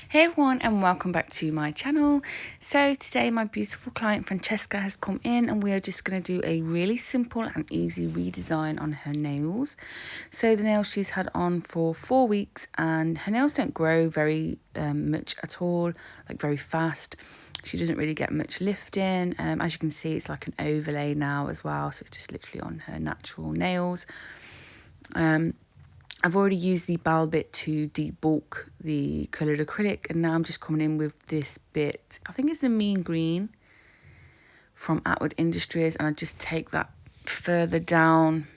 Hey everyone, and welcome back to my channel. So today my beautiful client Francesca has come in and we are just going to do a really simple and easy redesign on her nails. So the nails she's had on for 4 weeks and her nails don't grow very much at all, like very fast. She doesn't really get much lifting. As you can see, it's like an overlay now as well, so it's just literally on her natural nails. I've already used the ball bit to debulk the coloured acrylic, and now I'm just coming in with this bit. I think it's the mean green from Outward Industries, and I just take that further down,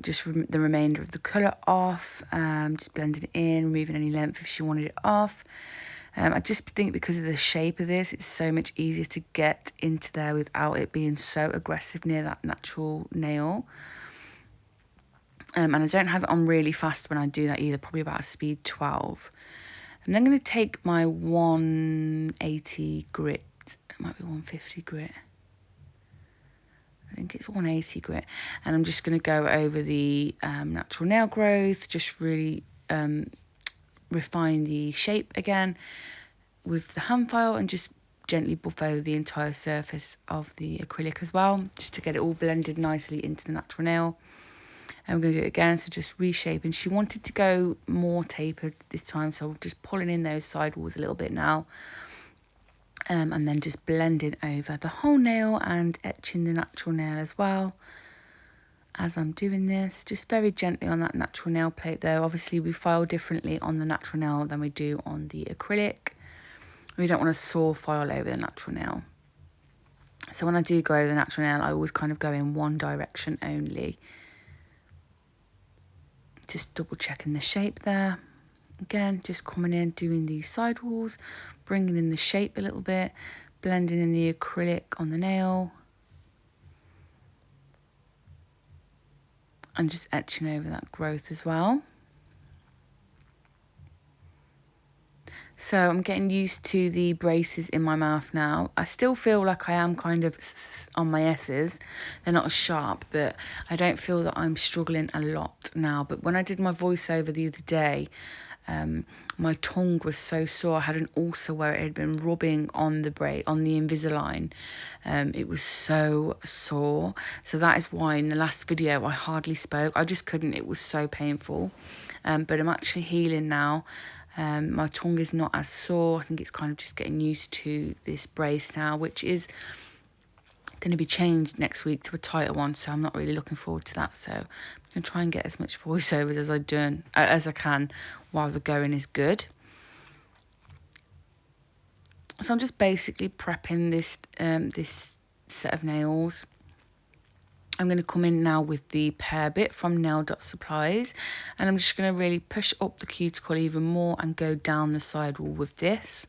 just the remainder of the colour off, just blending it in, removing any length if she wanted it off. I just think because of the shape of this, it's so much easier to get into there without it being so aggressive near that natural nail. And I don't have it on really fast when I do that either, probably about a speed 12. And then I'm going to take my 180 grit, it might be 150 grit. I think it's 180 grit. And I'm just going to go over the natural nail growth, just really refine the shape again with the hand file and just gently buff over the entire surface of the acrylic as well, just to get it all blended nicely into the natural nail. And we're going to do it again, so just reshaping. She wanted to go more tapered this time, so we're just pulling in those side walls a little bit now. And then just blending over the whole nail and etching the natural nail as well. As I'm doing this, just very gently on that natural nail plate though. Obviously we file differently on the natural nail than we do on the acrylic. We don't want to saw file over the natural nail. So when I do go over the natural nail, I always kind of go in one direction only. Just double checking the shape there. Again, just coming in, doing these side walls, bringing in the shape a little bit, blending in the acrylic on the nail. And just etching over that growth as well. So I'm getting used to the braces in my mouth now. I still feel like I am kind of on my S's. They're not as sharp, but I don't feel that I'm struggling a lot now. But when I did my voiceover the other day, my tongue was so sore. I had an ulcer where it had been rubbing on the Invisalign. It was so sore. So that is why in the last video I hardly spoke. I just couldn't. It was so painful. But I'm actually healing now. My tongue is not as sore. I think it's kind of just getting used to this brace now, which is going to be changed next week to a tighter one, so I'm not really looking forward to that. So I'm going to try and get as much voiceovers as I can while the going is good. So I'm just basically prepping this this set of nails. I'm going to come in now with the pear bit from Nail Supplies, and I'm just going to really push up the cuticle even more and go down the sidewall with this.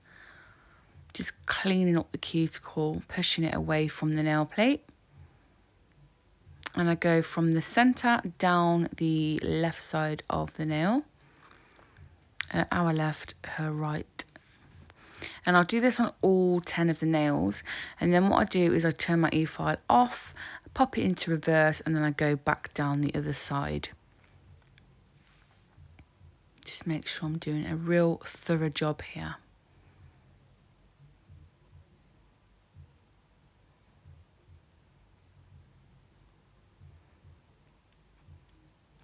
Just cleaning up the cuticle, pushing it away from the nail plate. And I go from the centre down the left side of the nail. Our left, her right. And I'll do this on all 10 of the nails. And then what I do is I turn my e-file off, pop it into reverse, and then I go back down the other side. Just make sure I'm doing a real thorough job here.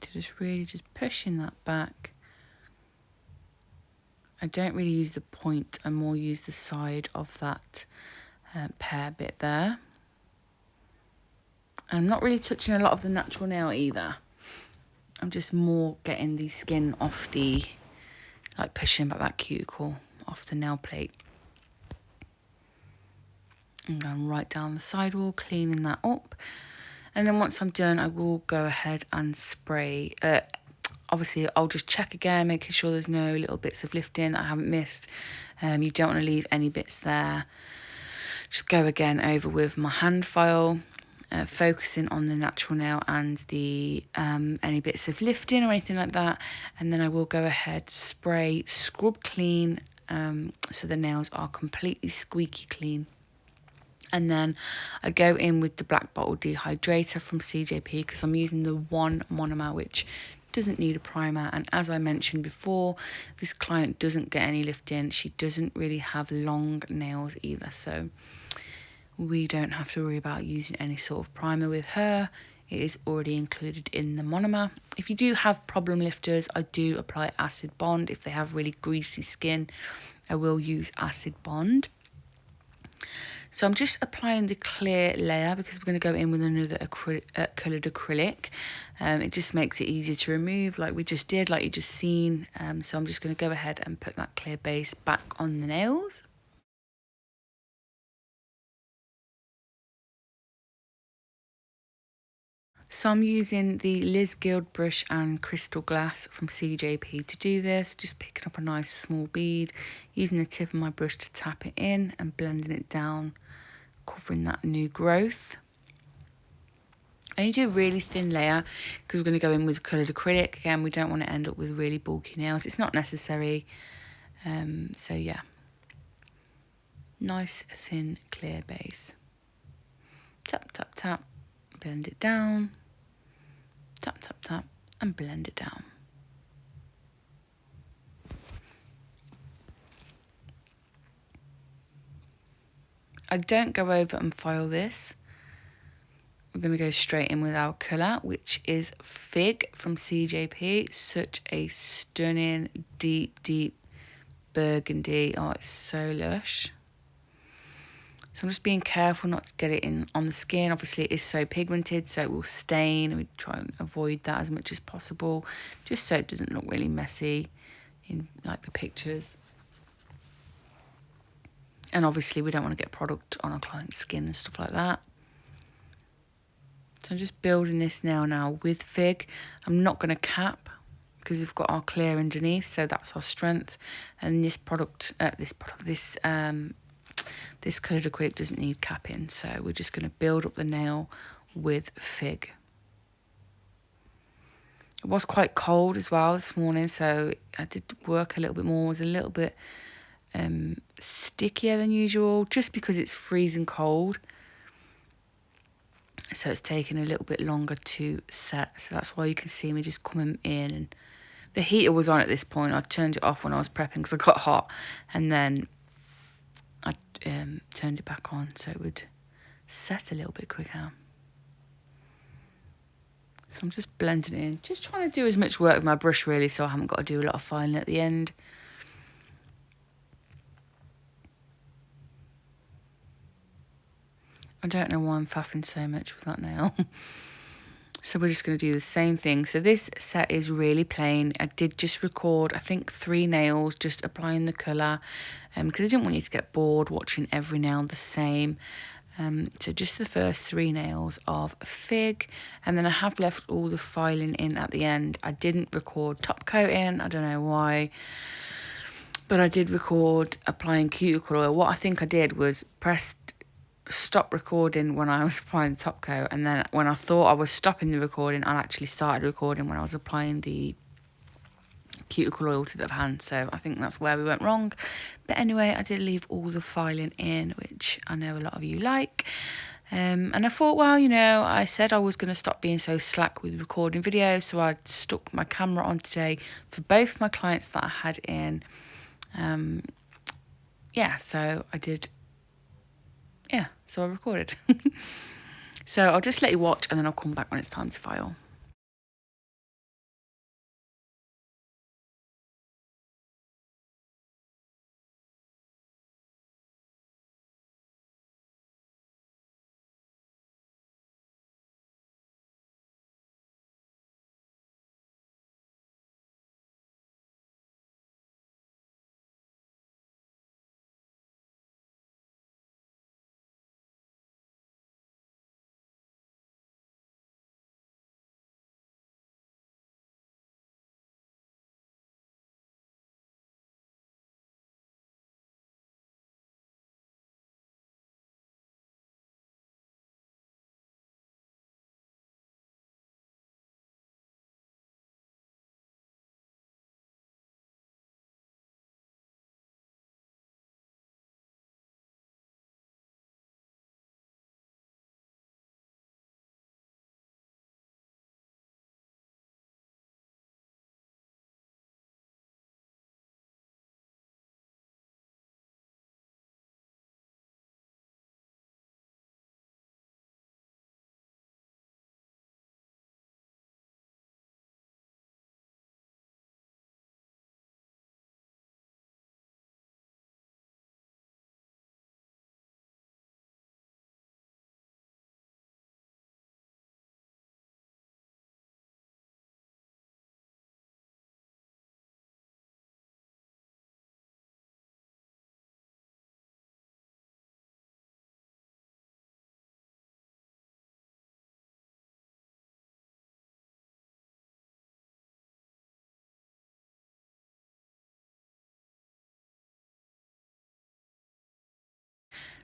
So just really just pushing that back. I don't really use the point, I more use the side of that pear bit there. And I'm not really touching a lot of the natural nail either. I'm just more getting the skin off the, like pushing back that cuticle off the nail plate. And going right down the sidewall, cleaning that up. And then once I'm done, I will go ahead and spray. Obviously, I'll just check again, making sure there's no little bits of lifting that I haven't missed. You don't want to leave any bits there. Just go again over with my hand file, focusing on the natural nail and the any bits of lifting or anything like that. And then I will go ahead, spray, scrub clean, so the nails are completely squeaky clean. And then I go in with the Black Bottle Dehydrator from CJP because I'm using the one monomer, which doesn't need a primer. And as I mentioned before, this client doesn't get any lifting. She doesn't really have long nails either, so we don't have to worry about using any sort of primer with her. It is already included in the monomer. If you do have problem lifters, I do apply acid bond. If they have really greasy skin, I will use acid bond. So I'm just applying the clear layer because we're going to go in with another coloured acrylic. It just makes it easier to remove like we just did, like you just seen. So I'm just going to go ahead and put that clear base back on the nails. So I'm using the Liz Guild brush and crystal glass from CJP to do this. Just picking up a nice small bead, using the tip of my brush to tap it in and blending it down, covering that new growth. I need to do a really thin layer because we're going to go in with coloured acrylic. Again, we don't want to end up with really bulky nails. It's not necessary. So yeah, nice thin clear base. Tap, tap, tap, blend it down. Tap, tap, tap, and blend it down. I don't go over and file this. We're going to go straight in with our colour, which is Fig from CJP. Such a stunning, deep, deep burgundy. Oh, it's so lush. So I'm just being careful not to get it in on the skin. Obviously, it is so pigmented, so it will stain. We try and avoid that as much as possible, just so it doesn't look really messy in like the pictures. And obviously, we don't want to get product on our client's skin and stuff like that. So I'm just building this nail now with Fig. I'm not going to cap because we've got our clear underneath, so that's our strength. And this this coloured acrylic doesn't need capping, so we're just going to build up the nail with Fig. It was quite cold as well this morning, so I did work a little bit more. It was a little bit stickier than usual, just because it's freezing cold. So it's taking a little bit longer to set. So that's why you can see me just coming in. And the heater was on at this point. I turned it off when I was prepping because I got hot. And then I turned it back on so it would set a little bit quicker. So I'm just blending it in. Just trying to do as much work with my brush really, so I haven't got to do a lot of filing at the end. I don't know why I'm faffing so much with that nail. So we're just going to do the same thing. So this set is really plain. I did just record, I think, 3 nails, just applying the colour, because I didn't want you to get bored watching every nail the same. So just the first 3 nails of Fig, and then I have left all the filing in at the end. I didn't record top coating, I don't know why, but I did record applying cuticle oil. What I think I did was stop recording when I was applying the top coat, and then when I thought I was stopping the recording, I actually started recording when I was applying the cuticle oil to the hand. So I think that's where we went wrong. But anyway, I did leave all the filing in, which I know a lot of you like. And I thought, well, you know, I said I was going to stop being so slack with recording videos, so I stuck my camera on today for both my clients that I had in. Yeah, so I did. Yeah, so I recorded. So I'll just let you watch and then I'll come back when it's time to file.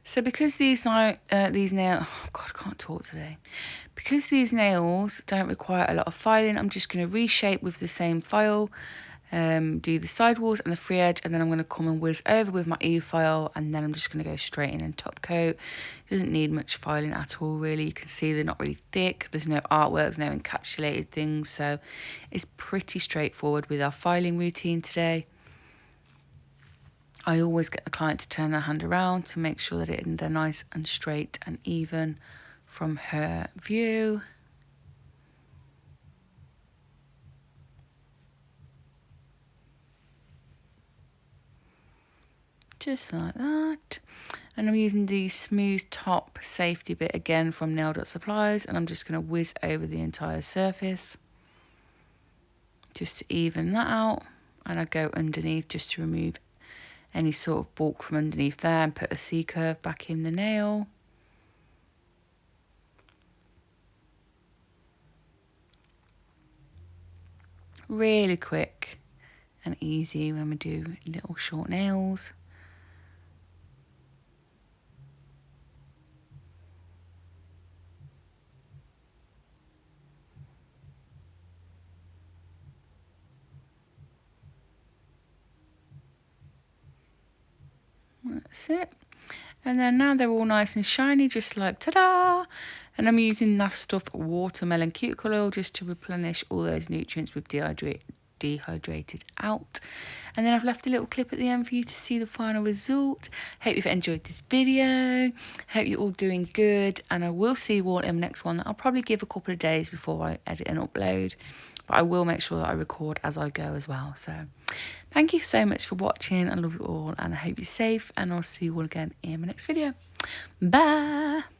So because these nails, oh God, I can't talk today. Because these nails don't require a lot of filing, I'm just going to reshape with the same file, do the sidewalls and the free edge, and then I'm going to come and whiz over with my E-file, and then I'm just going to go straight in and top coat. It doesn't need much filing at all, really. You can see they're not really thick. There's no artworks, no encapsulated things, so it's pretty straightforward with our filing routine today. I always get the client to turn their hand around to make sure that they're nice and straight and even from her view. Just like that. And I'm using the smooth top safety bit again from Nail Dot Supplies, and I'm just going to whiz over the entire surface just to even that out. And I go underneath just to remove any sort of bulk from underneath there and put a C-curve back in the nail. Really quick and easy when we do little short nails. That's it. And then now they're all nice and shiny, just like ta-da! And I'm using Naff Stuff Watermelon Cuticle Oil just to replenish all those nutrients we've dehydrated out. And then I've left a little clip at the end for you to see the final result. Hope you've enjoyed this video. Hope you're all doing good. And I will see you all in the next one that I'll probably give a couple of days before I edit and upload. But I will make sure that I record as I go as well. So thank you so much for watching. I love you all and I hope you're safe. And I'll see you all again in my next video. Bye.